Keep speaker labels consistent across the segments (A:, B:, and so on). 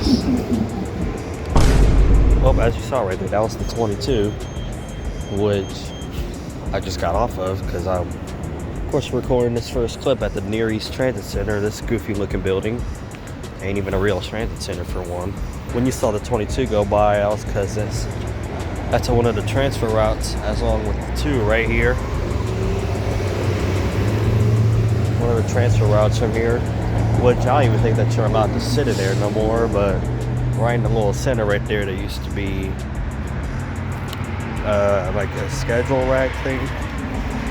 A: nice. Well, as you saw right there, that was the 22, which I just got off of because I'm, of course, recording this first clip at the Near East Transit Center. This goofy looking building. Ain't even a real transit center for one. When you saw the 22 go by, that was because that's one of the transfer routes, as along with the 2 right here. One of the transfer routes from here, which I don't even think that you're allowed to sit in there no more, but right in the little center right there, there used to be like a schedule rack thing,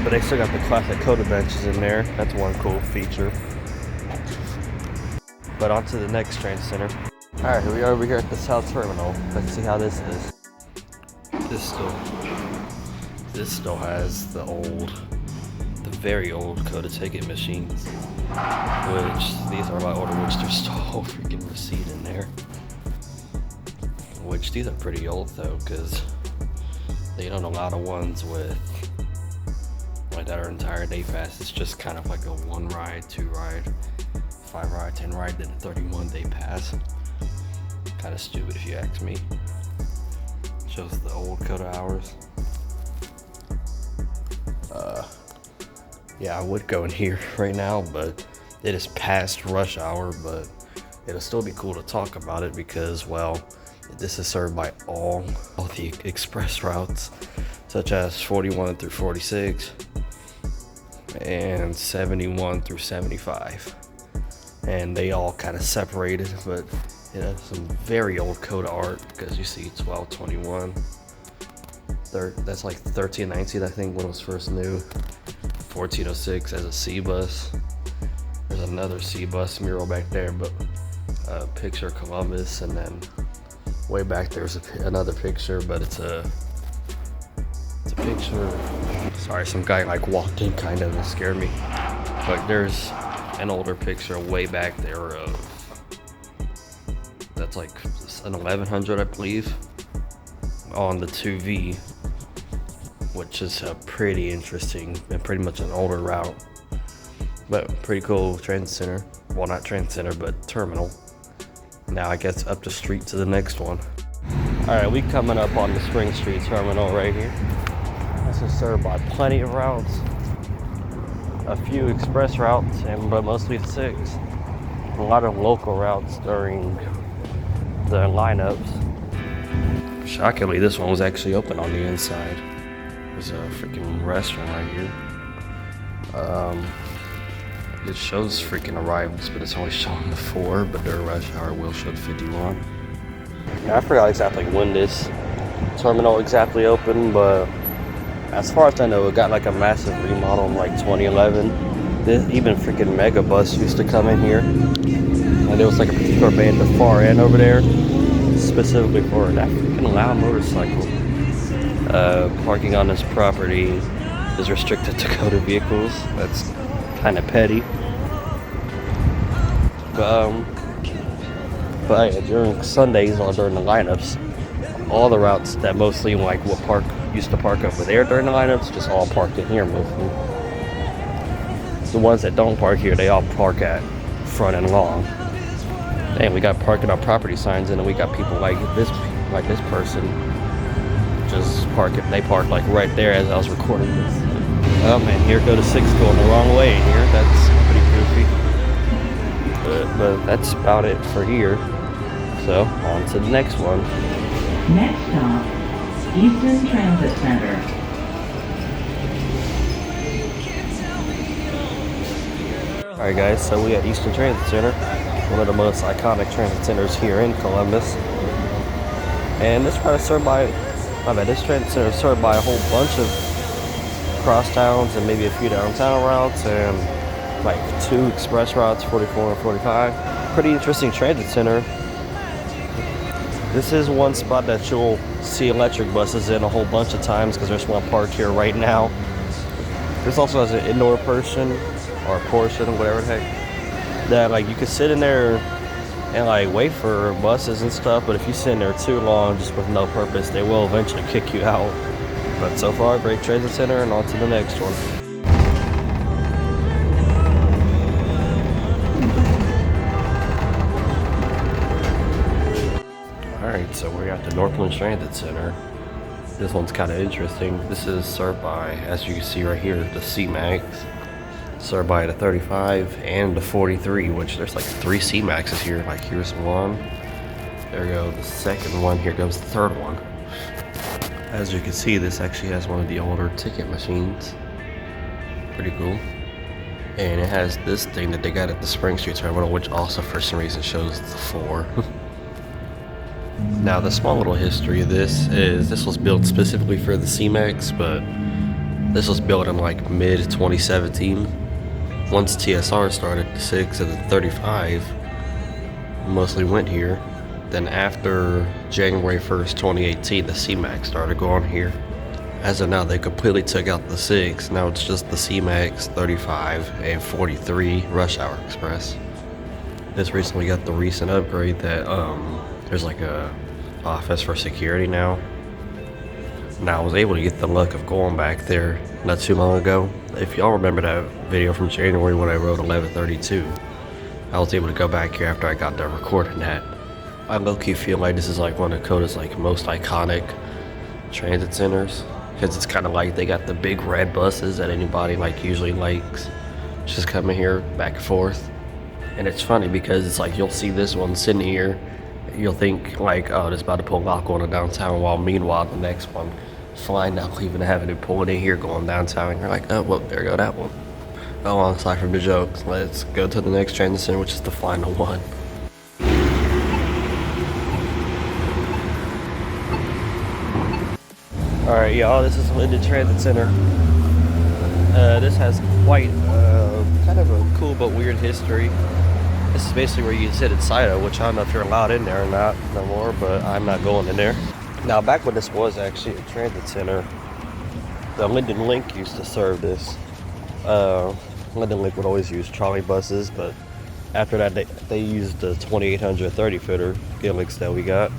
A: but they still got the classic cota benches in there. That's one cool feature. But on to the next transit center. Alright, here we are over here at the South Terminal. Let's see how this is. This still has the very old cota ticket machines, which these are my order, which there's still a whole freaking receipt in there. Which these are pretty old though, because they don't allow the ones with like that are entire day pass. It's just kind of like a 1 ride, 2 ride, 5 ride, 10 ride, then a 31 day pass. Kind of stupid if you ask me. Shows the old cota hours. Yeah, I would go in here right now, but it is past rush hour, but it'll still be cool to talk about it because, well, this is served by all the express routes, such as 41 through 46 and 71 through 75. And they all kind of separated, but it has some very old cota art because you see 1221. That's like 1319, I think, when it was first new. 1406 as a C bus. There's another C bus mural back there, but a picture of Columbus, and then way back there's another picture, but it's a picture. Sorry, some guy like walked in kind of and scared me. But there's an older picture way back there of that's like an 1100, I believe, on the 2V. Which is a pretty interesting and pretty much an older route, but pretty cool transit center. Well, not transit center, but terminal. Now I guess up the street to the next one. All right, we coming up on the Spring Street terminal right here. This is served by plenty of routes, a few express routes, but mostly the 6. A lot of local routes during the lineups. Shockingly, this one was actually open on the inside. There's a freaking restaurant right here. It shows freaking arrivals, but it's only showing the 4, but during rush hour will show the 51. Yeah, I forgot exactly when this terminal exactly opened, but as far as I know, it got like a massive remodel in like 2011. Even freaking Megabus used to come in here. And there was like a particular bay at the far end over there, specifically for that freaking loud motorcycle. Parking on this property is restricted to cota vehicles. That's kind of petty. But yeah, during Sundays or during the lineups, all the routes that mostly like used to park over there during the lineups, just all parked in here mostly. The ones that don't park here, they all park at front and long. And we got parking on property signs, and then we got people like this person. Just park it. They park like right there as I was recording this. Oh man, here go to 6 going the wrong way in here. That's pretty goofy. But that's about it for here. So on to the next one.
B: Next stop, Eastern Transit Center.
A: Alright guys, so we at Eastern Transit Center, one of the most iconic transit centers here in Columbus. And this route is served by this transit center is served by a whole bunch of crosstowns and maybe a few downtown routes and like 2 express routes, 44 and 45. Pretty interesting transit center. This is one spot that you'll see electric buses in a whole bunch of times because there's one parked here right now. This also has an indoor portion or a portion, whatever the heck, that like you could sit in there and like wait for buses and stuff, but if you sit in there too long just with no purpose, they will eventually kick you out. But so far, great transit center, and on to the next one. Alright, so we're at the Northland Transit Center. This one's kind of interesting. This is served by, as you can see right here, the C-Max. Served by the 35 and the 43, which there's like 3 C-Maxes here. Like here's one. There we go, the second one. Here goes the third one. As you can see, this actually has one of the older ticket machines. Pretty cool. And it has this thing that they got at the Spring Street Terminal, which also for some reason shows the 4. Now, the small little history of this is this was built specifically for the C-Max, but this was built in like mid-2017. Once TSR started, the 6 and the 35 mostly went here. Then after January 1st, 2018, the C-Max started going here. As of now, they completely took out the 6. Now it's just the C-Max, 35, and 43 Rush Hour Express. This recently got the recent upgrade that there's like a office for security now. Now I was able to get the luck of going back there not too long ago. If y'all remember that video from January when I rode 1132, I was able to go back here after I got done recording that. I low-key feel like this is like one of Cota's like most iconic transit centers, because it's kind of like they got the big red buses that anybody like usually likes just coming here back and forth. And it's funny because it's like you'll see this one sitting here, you'll think like, oh, it's about to pull off going to downtown, while meanwhile the next one flying down Cleveland Avenue, pulling in here going downtown, and you're like, oh, well, there go that one. Oh, aside from the jokes, let's go to the next transit center, which is the final one. Alright, y'all, this is Linden Transit Center. This has quite kind of a cool but weird history. This is basically where you can sit inside of, which I don't know if you're allowed in there or not no more, but I'm not going in there. Now, back when this was actually a transit center, the Linden Link used to serve this. Linden Link would always use trolley buses, but after that they used the 2800 30-footer gimmicks that we got,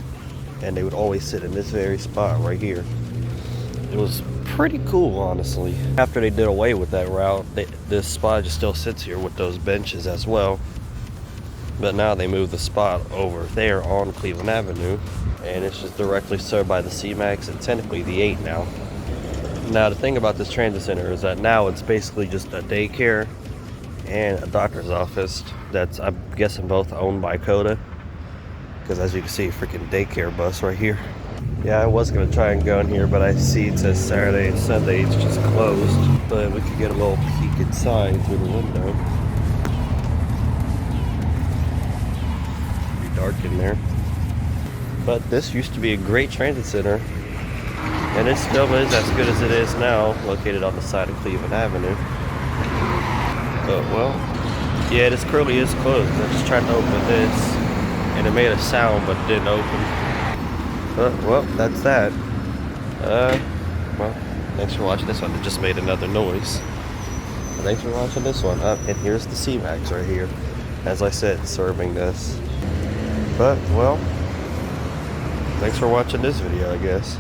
A: and they would always sit in this very spot right here. It was pretty cool, honestly. After they did away with that route, this spot just still sits here with those benches as well. But now they moved the spot over there on Cleveland Avenue, and it's just directly served by the C-Max and technically the 8 now. Now, the thing about this transit center is that now it's basically just a daycare and a doctor's office that's, I'm guessing, both owned by Cota. Because as you can see, freaking daycare bus right here. Yeah, I was going to try and go in here, but I see it says Saturday and Sunday it's just closed. But we could get a little peek inside through the window. Pretty dark in there. But this used to be a great transit center. And it still is as good as it is now, located on the side of Cleveland Avenue. But, well, yeah, this currently is closed. I just tried to open this, and it made a sound, but it didn't open. But, well, that's that. Well, thanks for watching this one. It just made another noise. But thanks for watching this one. And here's the C-Max right here. As I said, serving this. But, well, thanks for watching this video, I guess.